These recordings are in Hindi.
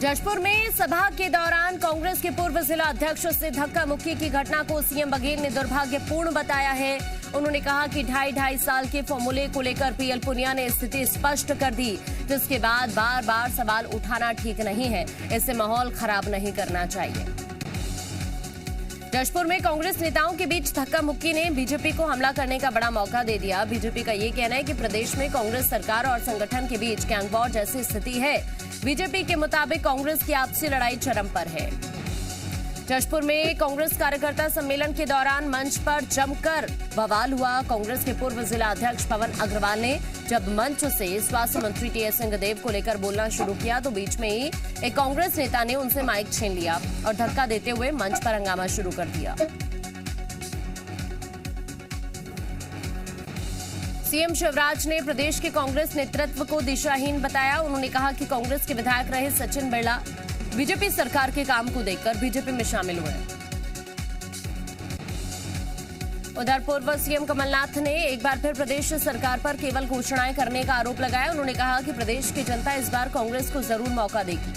जशपुर में सभा के दौरान कांग्रेस के पूर्व जिला अध्यक्ष से धक्का मुक्की की घटना को सीएम बघेल ने दुर्भाग्यपूर्ण बताया है। उन्होंने कहा कि ढाई साल के फॉर्मूले को लेकर पीएल पुनिया ने स्थिति स्पष्ट कर दी, जिसके बाद बार बार सवाल उठाना ठीक नहीं है। इससे माहौल खराब नहीं करना चाहिए। जशपुर में कांग्रेस नेताओं के बीच धक्का मुक्की ने बीजेपी को हमला करने का बड़ा मौका दे दिया। बीजेपी का ये कहना है कि प्रदेश में कांग्रेस सरकार और संगठन के बीच गैंग वॉर जैसी स्थिति है। बीजेपी के मुताबिक कांग्रेस की आपसी लड़ाई चरम पर है। जशपुर में कांग्रेस कार्यकर्ता सम्मेलन के दौरान मंच पर जमकर बवाल हुआ। कांग्रेस के पूर्व जिला अध्यक्ष पवन अग्रवाल ने जब मंच से स्वास्थ्य मंत्री टीएस सिंहदेव को लेकर बोलना शुरू किया तो बीच में ही एक कांग्रेस नेता ने उनसे माइक छीन लिया और धक्का देते हुए मंच पर हंगामा शुरू कर दिया। सीएम शिवराज ने प्रदेश के कांग्रेस नेतृत्व को दिशाहीन बताया। उन्होंने कहा कि कांग्रेस के विधायक रहे सचिन बिरला बीजेपी सरकार के काम को देखकर बीजेपी में शामिल हुए। उधर पूर्व सीएम कमलनाथ ने एक बार फिर प्रदेश सरकार पर केवल घोषणाएं करने का आरोप लगाया। उन्होंने कहा कि प्रदेश की जनता इस बार कांग्रेस को जरूर मौका देगी।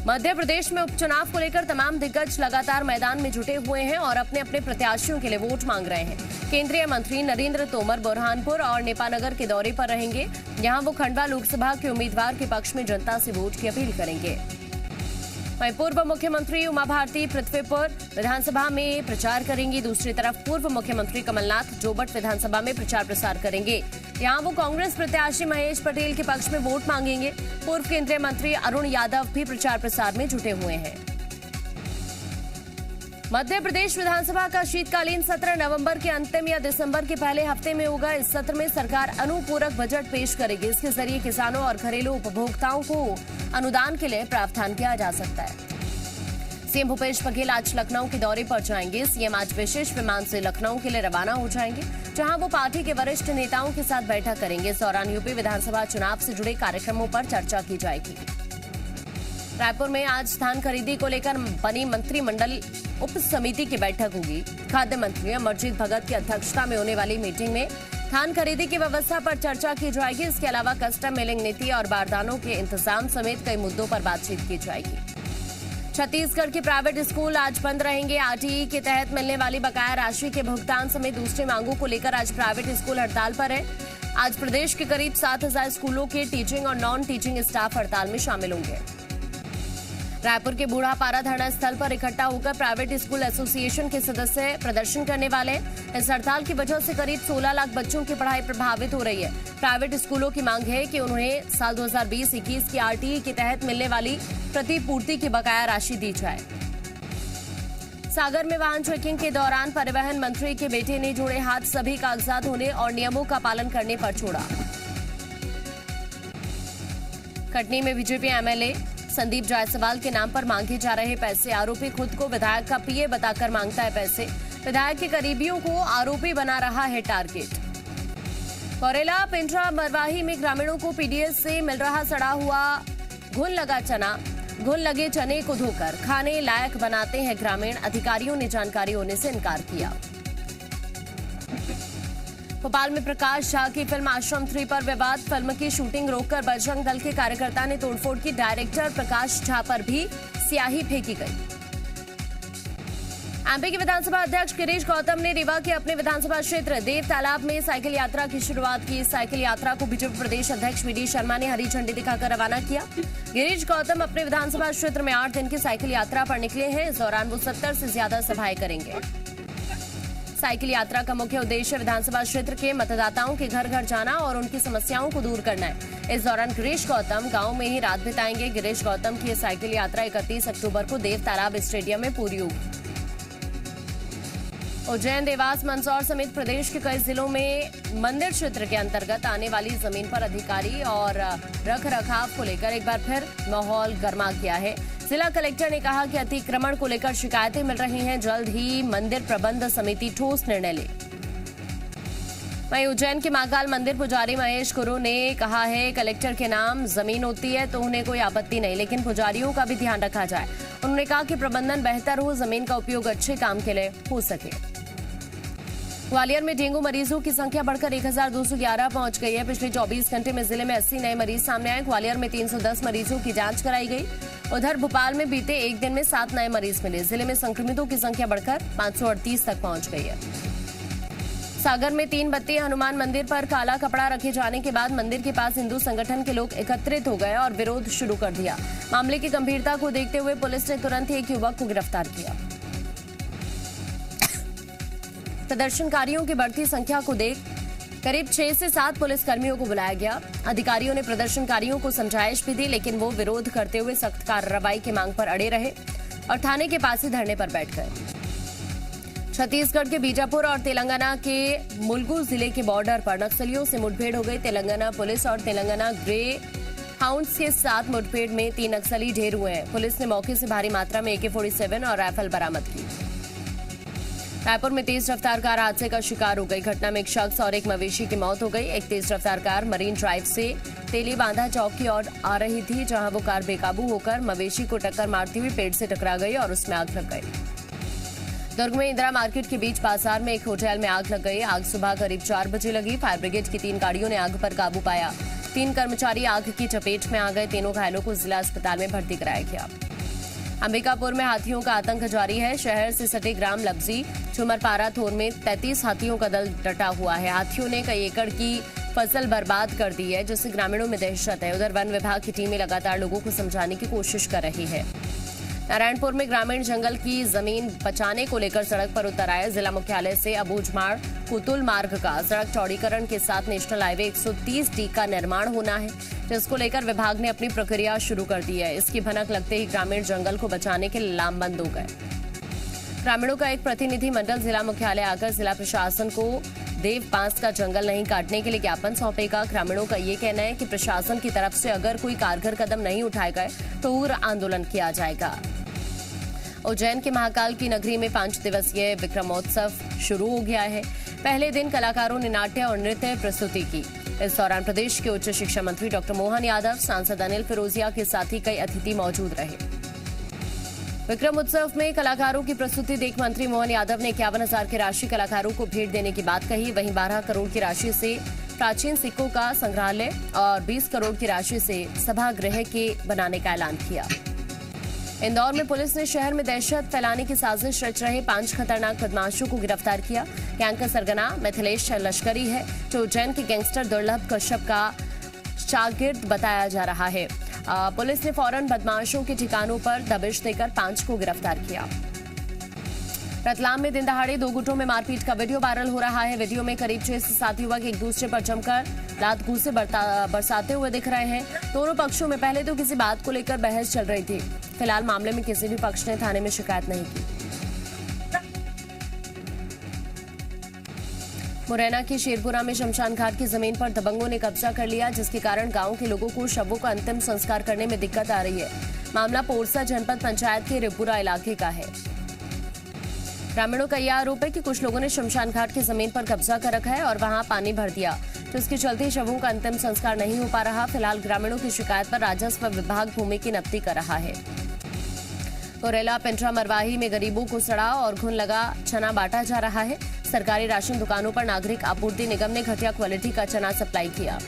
मध्य प्रदेश में उपचुनाव को लेकर तमाम दिग्गज लगातार मैदान में जुटे हुए हैं और अपने अपने प्रत्याशियों के लिए वोट मांग रहे हैं। केंद्रीय मंत्री नरेंद्र तोमर बुरहानपुर और नेपानगर के दौरे पर रहेंगे। यहां वो खंडवा लोकसभा के उम्मीदवार के पक्ष में जनता से वोट की अपील करेंगे। वहीं पूर्व मुख्यमंत्री उमा भारती पृथ्वीपुर विधानसभा में प्रचार करेंगी। दूसरी तरफ पूर्व मुख्यमंत्री कमलनाथ जोबट विधानसभा में प्रचार प्रसार करेंगे। यहां वो कांग्रेस प्रत्याशी महेश पटेल के पक्ष में वोट मांगेंगे। पूर्व केंद्रीय मंत्री अरुण यादव भी प्रचार प्रसार में जुटे हुए हैं। मध्य प्रदेश विधानसभा का शीतकालीन सत्र नवंबर के अंतिम या दिसंबर के पहले हफ्ते में होगा। इस सत्र में सरकार अनुपूरक बजट पेश करेगी। इसके जरिए किसानों और घरेलू उपभोक्ताओं को अनुदान के लिए प्रावधान किया जा सकता है। सीएम भूपेश बघेल आज लखनऊ के दौरे पर जाएंगे। सीएम आज विशेष विमान से लखनऊ के लिए रवाना हो जाएंगे, जहां वो पार्टी के वरिष्ठ नेताओं के साथ बैठक करेंगे। इस दौरान यूपी विधानसभा चुनाव से जुड़े कार्यक्रमों पर चर्चा की जाएगी। रायपुर में आज धान खरीदी को लेकर बनी मंत्रिमंडल उप समिति की बैठक होगी। खाद्य मंत्री अमरजीत भगत की अध्यक्षता में होने वाली मीटिंग में धान खरीदी की व्यवस्था पर चर्चा की जाएगी। इसके अलावा कस्टम मिलिंग नीति और बारदानों के इंतजाम समेत कई मुद्दों पर बातचीत की जाएगी। छत्तीसगढ़ के प्राइवेट स्कूल आज बंद रहेंगे। आरटीई के तहत मिलने वाली बकाया राशि के भुगतान समेत दूसरी मांगों को लेकर आज प्राइवेट स्कूल हड़ताल पर है। आज प्रदेश के करीब 7,000 स्कूलों के टीचिंग और नॉन टीचिंग स्टाफ हड़ताल में शामिल होंगे। रायपुर के बूढ़ापारा धरना स्थल पर इकट्ठा होकर प्राइवेट स्कूल एसोसिएशन के सदस्य प्रदर्शन करने वाले हैं। इस हड़ताल की वजह से करीब 16 लाख बच्चों की पढ़ाई प्रभावित हो रही है। प्राइवेट स्कूलों की मांग है कि उन्हें साल 2020-21 की आरटीई के तहत मिलने वाली प्रतिपूर्ति की बकाया राशि दी जाए। सागर में वाहन चेकिंग के दौरान परिवहन मंत्री के बेटे ने जोड़े हाथ, सभी कागजात होने और नियमों का पालन करने पर छोड़ा। कटनी में बीजेपी एमएलए संदीप जायसवाल के नाम पर मांगे जा रहे पैसे। आरोपी खुद को विधायक का पीए बताकर मांगता है पैसे। विधायक के करीबियों को आरोपी बना रहा है टारगेट। कोरेला पिंजरा मरवाही में ग्रामीणों को पीडीएस से मिल रहा सड़ा हुआ घुन लगा चना। घुन लगे चने को धोकर खाने लायक बनाते हैं ग्रामीण। अधिकारियों ने जानकारी होने से इनकार किया। भोपाल में प्रकाश झा की फिल्म आश्रम 3 पर विवाद। फिल्म की शूटिंग रोककर बजरंग दल के कार्यकर्ता ने तोड़फोड़ की। डायरेक्टर प्रकाश झा पर भी स्याही फेंकी गई। एमपी के विधानसभा अध्यक्ष गिरीश गौतम ने रीवा के अपने विधानसभा क्षेत्र देव तालाब में साइकिल यात्रा की शुरुआत की। साइकिल यात्रा को बीजेपी प्रदेश अध्यक्ष वीडी शर्मा ने हरी झंडी दिखाकर रवाना किया। गिरीश गौतम अपने विधानसभा क्षेत्र में 8 दिन की साइकिल यात्रा पर निकले हैं। इस दौरान वो 70 से ज्यादा सभाएं करेंगे। साइकिल यात्रा का मुख्य उद्देश्य विधानसभा क्षेत्र के मतदाताओं के घर घर जाना और उनकी समस्याओं को दूर करना है। इस दौरान गिरीश गौतम गांव में ही रात बिताएंगे। गिरीश गौतम की यह साइकिल यात्रा 31 अक्टूबर को देव तालाब स्टेडियम में पूरी होगी। उज्जैन, देवास, मंदसौर समेत प्रदेश के कई जिलों में मंदिर क्षेत्र के अंतर्गत आने वाली जमीन पर अधिकारी और रख रखाव को लेकर एक बार फिर माहौल गर्मा गया है। जिला कलेक्टर ने कहा कि अतिक्रमण को लेकर शिकायतें मिल रही हैं। जल्द ही मंदिर प्रबंध समिति ठोस निर्णय ले। वहीं उज्जैन के महाकाल मंदिर पुजारी महेश गुरु ने कहा है कलेक्टर के नाम जमीन होती है तो उन्हें कोई आपत्ति नहीं, लेकिन पुजारियों का भी ध्यान रखा जाए। उन्होंने कहा कि प्रबंधन बेहतर हो, जमीन का उपयोग अच्छे काम के लिए हो सके। ग्वालियर में डेंगू मरीजों की संख्या बढ़कर 1211 पहुंच गई है। पिछले 24 घंटे में जिले में 80 नए मरीज सामने आए। ग्वालियर में 310 मरीजों की जांच कराई गई। उधर भोपाल में बीते एक दिन में 7 नए मरीज मिले। जिले में संक्रमितों की संख्या बढ़कर 538 तक पहुंच गई है। सागर में 3 बत्ती हनुमान मंदिर पर काला कपड़ा रखे जाने के बाद मंदिर के पास हिंदू संगठन के लोग एकत्रित हो गए और विरोध शुरू कर दिया। मामले की गंभीरता को देखते हुए पुलिस ने तुरंत ही एक युवक को गिरफ्तार किया। प्रदर्शनकारियों की बढ़ती संख्या को देख करीब 6 से 7 पुलिसकर्मियों को बुलाया गया। अधिकारियों ने प्रदर्शनकारियों को समझाइश भी दी, लेकिन वो विरोध करते हुए सख्त कार्रवाई की मांग पर अड़े रहे और थाने के पास ही धरने पर बैठ गए। छत्तीसगढ़ के बीजापुर और तेलंगाना के मुलुगु जिले के बॉर्डर पर नक्सलियों से मुठभेड़ हो गई। तेलंगाना पुलिस और तेलंगाना ग्रे हाउंड्स के साथ मुठभेड़ में 3 नक्सली ढेर हुए हैं। पुलिस ने मौके से भारी मात्रा में AK-47 और राइफल बरामद की। रायपुर में तेज रफ्तार कार हादसे का शिकार हो गई। घटना में एक शख्स और एक मवेशी की मौत हो गई। एक तेज रफ्तार कार मरीन ड्राइव से तेली बांधा चौक की ओर आ रही थी, जहां वो कार बेकाबू होकर मवेशी को टक्कर मारती हुई पेड़ से टकरा गई और उसमें आग लग गई। दुर्ग में इंदिरा मार्केट के बीच बाजार में एक होटल में आग लग गई। आग सुबह करीब 4 बजे लगी। फायर ब्रिगेड की 3 गाड़ियों ने आग पर काबू पाया। 3 कर्मचारी आग की चपेट में आ गए। तीनों घायलों को जिला अस्पताल में भर्ती कराया गया। अंबिकापुर में हाथियों का आतंक जारी है। शहर से सटे ग्राम लब्जी चुमरपारा थोर में 33 हाथियों का दल डटा हुआ है। हाथियों ने कई एकड़ की फसल बर्बाद कर दी है, जिससे ग्रामीणों में दहशत है। उधर वन विभाग की टीमें लगातार लोगों को समझाने की कोशिश कर रही है। नारायणपुर में ग्रामीण जंगल की जमीन बचाने को लेकर सड़क पर उतर आए। जिला मुख्यालय से अबूझमाड़ कुतुल मार्ग का सड़क चौड़ीकरण के साथ नेशनल हाईवे 130D का निर्माण होना है, जिसको लेकर विभाग ने अपनी प्रक्रिया शुरू कर दी है। इसकी भनक लगते ही ग्रामीण जंगल को बचाने के लामबंद हो गए। ग्रामीणों का एक प्रतिनिधि मंडल जिला मुख्यालय आकर जिला प्रशासन को देव बांस का जंगल नहीं काटने के लिए ज्ञापन सौंपेगा। ग्रामीणों का ये कहना है कि प्रशासन की तरफ से अगर कोई कारगर कदम नहीं उठाए गए तो उग्र आंदोलन किया जाएगा। उज्जैन के महाकाल की नगरी में 5 दिवसीय विक्रमोत्सव शुरू हो गया है। पहले दिन कलाकारों ने नाट्य और नृत्य प्रस्तुति की। इस दौरान प्रदेश के उच्च शिक्षा मंत्री डॉक्टर मोहन यादव, सांसद अनिल फिरोजिया के साथ ही कई अतिथि मौजूद रहे। विक्रम उत्सव में कलाकारों की प्रस्तुति देख मंत्री मोहन यादव ने 51,000 की राशि कलाकारों को भेंट देने की बात कही। वहीं 12 करोड़ की राशि से प्राचीन सिक्कों का संग्रहालय और 20 करोड़ की राशि से सभागृह के बनाने का ऐलान किया। इंदौर में पुलिस ने शहर में दहशत फैलाने की साजिश रच रहे 5 खतरनाक बदमाशों को गिरफ्तार किया। गैंग का सरगना मिथिलेश लश्करी है, जो उज्जैन के गैंगस्टर दुर्लभ कश्यप का शागिर्द बताया जा रहा है। पुलिस ने फौरन बदमाशों के ठिकानों पर दबिश देकर 5 को गिरफ्तार किया। रतलाम में दिन दहाड़े 2 गुटों में मारपीट का वीडियो वायरल हो रहा है। वीडियो में करीब 6 से 7 युवक एक दूसरे पर जमकर लात घूंसे बरसाते हुए दिख रहे हैं। दोनों पक्षों में पहले तो किसी बात को लेकर बहस चल रही थी। फिलहाल मामले में किसी भी पक्ष ने थाने में शिकायत नहीं की। मुरैना के शेरपुरा में शमशान घाट की जमीन पर दबंगों ने कब्जा कर लिया, जिसके कारण गांव के लोगों को शवों का अंतिम संस्कार करने में दिक्कत आ रही है। मामला पोरसा जनपद पंचायत के रिपुरा इलाके का है। ग्रामीणों का यह आरोप है कि कुछ लोगों ने शमशान घाट की जमीन पर कब्जा कर रखा है और वहां पानी भर दिया, जिसके चलते शवों का अंतिम संस्कार नहीं हो पा रहा। फिलहाल ग्रामीणों की शिकायत पर राजस्व विभाग भूमि की नब्ती कर रहा है। कोरेला पेंट्रा मरवाही में गरीबों को सड़ा और घुन लगा चना बांटा जा रहा है। सरकारी राशन दुकानों पर नागरिक आपूर्ति निगम ने घटिया क्वालिटी का चना सप्लाई किया।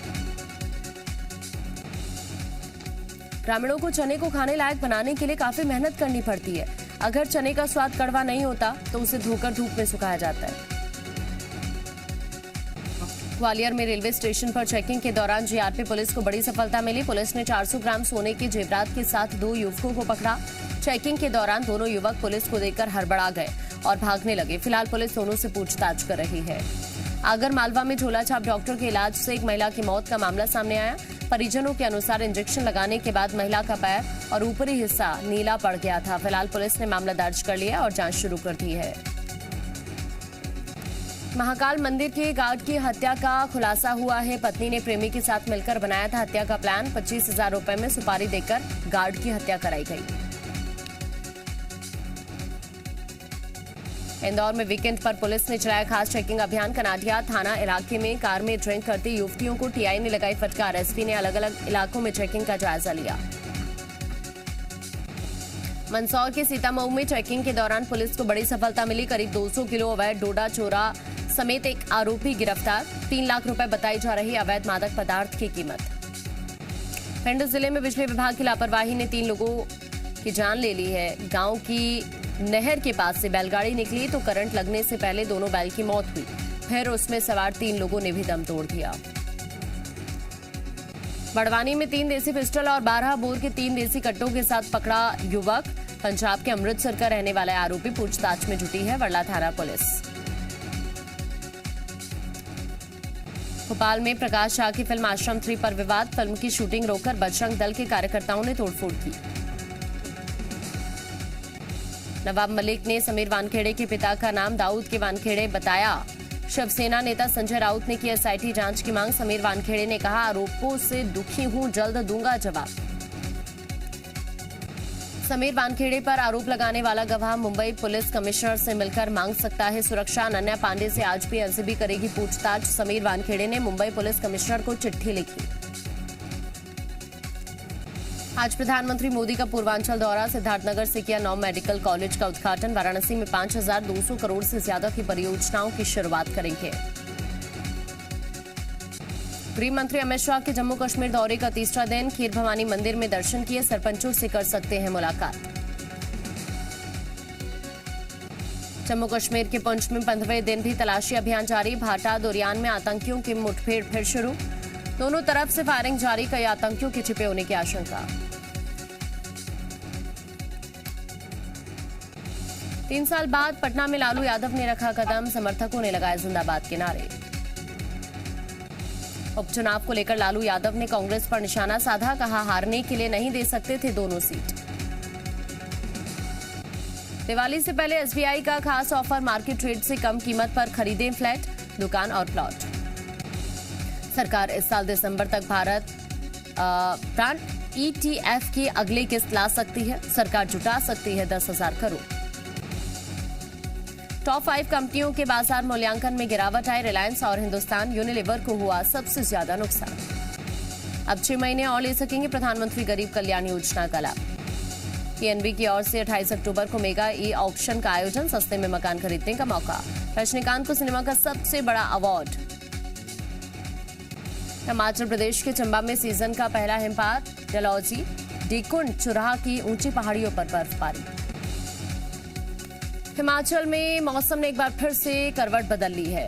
ग्रामीणों को चने को खाने लायक बनाने के लिए काफी मेहनत करनी पड़ती है। अगर चने का स्वाद कड़वा नहीं होता तो उसे धोकर धूप में सुखाया जाता है। ग्वालियर में रेलवे स्टेशन पर चेकिंग के दौरान जीआरपी पुलिस को बड़ी सफलता मिली। पुलिस ने 400 ग्राम सोने के जेवरात के साथ 2 युवकों को पकड़ा। चेकिंग के दौरान दोनों युवक पुलिस को देखकर हड़बड़ा गए और भागने लगे। फिलहाल पुलिस दोनों से पूछताछ कर रही है। आगर मालवा में झोला छाप डॉक्टर के इलाज से एक महिला की मौत का मामला सामने आया। परिजनों के अनुसार इंजेक्शन लगाने के बाद महिला का पैर और ऊपरी हिस्सा नीला पड़ गया था। फिलहाल पुलिस ने मामला दर्ज कर लिया और जांच शुरू कर दी है। महाकाल मंदिर के गार्ड की हत्या का खुलासा हुआ है। पत्नी ने प्रेमी के साथ मिलकर बनाया था हत्या का प्लान। 25,000 रुपए में सुपारी देकर गार्ड की हत्या कराई गई। इंदौर में वीकेंड पर पुलिस ने चलाया खास चेकिंग अभियान। कनाडिया थाना इलाके में कार में ड्रिंक करती युवतियों को टीआई ने लगाई फटकार। एसपी ने अलग अलग इलाकों में चेकिंग का जायजा लिया। मंदसौर के सीतामऊ में चेकिंग के दौरान पुलिस को बड़ी सफलता मिली। करीब 200 किलो अवैध डोडा चोरा समेत एक आरोपी गिरफ्तार। 3 लाख रुपए बताई जा रही अवैध मादक पदार्थ की कीमत। भिंड जिले में बिजली विभाग की लापरवाही ने 3 लोगों की जान ले ली है। गांव की नहर के पास से बैलगाड़ी निकली तो करंट लगने से पहले दोनों बैल की मौत हुई। फिर उसमें सवार 3 लोगों ने भी दम तोड़ दिया। बड़वानी में 3 देसी पिस्टल और 12 बोर के 3 देसी कट्टों के साथ पकड़ा युवक। पंजाब के अमृतसर का रहने वाला आरोपी पूछताछ में जुटी है वड़ला थाना पुलिस। भोपाल में प्रकाश झा की फिल्म आश्रम 3 पर विवाद। फिल्म की शूटिंग रोककर बजरंग दल के कार्यकर्ताओं ने तोड़फोड़ की। नवाब मलिक ने समीर वानखेड़े के पिता का नाम दाऊद के वानखेड़े बताया। शिवसेना नेता संजय राउत ने की एसआईटी जांच की मांग। समीर वानखेड़े ने कहा, आरोपों से दुखी हूं, जल्द दूंगा जवाब। समीर वानखेड़े पर आरोप लगाने वाला गवाह मुंबई पुलिस कमिश्नर से मिलकर मांग सकता है सुरक्षा। अनन्या पांडे से आज भी एनसीबी करेगी पूछताछ। समीर वानखेड़े ने मुंबई पुलिस कमिश्नर को चिट्ठी लिखी। आज प्रधानमंत्री मोदी का पूर्वांचल दौरा। सिद्धार्थनगर से किया 9 मेडिकल कॉलेज का उद्घाटन। वाराणसी में 5,200 करोड़ से ज्यादा की परियोजनाओं की शुरुआत करेंगे। गृह मंत्री अमित शाह के जम्मू कश्मीर दौरे का तीसरा दिन। खीर भवानी मंदिर में दर्शन किए। सरपंचों से कर सकते हैं मुलाकात। जम्मू कश्मीर के पुंछ में 15वें दिन भी तलाशी अभियान जारी। भाटा दोरियान में आतंकियों की मुठभेड़ फिर शुरू। दोनों तरफ से फायरिंग जारी। कई आतंकियों के छिपे होने की आशंका। 3 साल बाद पटना में लालू यादव ने रखा कदम। समर्थकों ने लगाए जिंदाबाद के नारे। उपचुनाव को लेकर लालू यादव ने कांग्रेस पर निशाना साधा। कहा, हारने के लिए नहीं दे सकते थे दोनों सीट। दिवाली से पहले एसबीआई का खास ऑफर। मार्केट रेट से कम कीमत पर खरीदें फ्लैट, दुकान और प्लॉट। सरकार इस साल दिसंबर तक भारत ब्रांड ETF की अगली किस्त ला सकती है। सरकार जुटा सकती है 10,000 करोड़। टॉप 5 कंपनियों के बाजार मूल्यांकन में गिरावट आई। रिलायंस और हिंदुस्तान यूनिलीवर को हुआ सबसे ज्यादा नुकसान। अब 6 महीने और ले सकेंगे प्रधानमंत्री गरीब कल्याण योजना का लाभ। पीएनबी की ओर से 28 अक्टूबर को मेगा ई ऑक्शन का आयोजन। सस्ते में मकान खरीदने का मौका। रजनीकांत को सिनेमा का सबसे बड़ा अवार्ड। हिमाचल प्रदेश के चंबा में सीजन का पहला हिमपात। डलहौजी, डीकुंड, चुराह की ऊंची पहाड़ियों पर बर्फबारी। हिमाचल में मौसम ने एक बार फिर से करवट बदल ली है।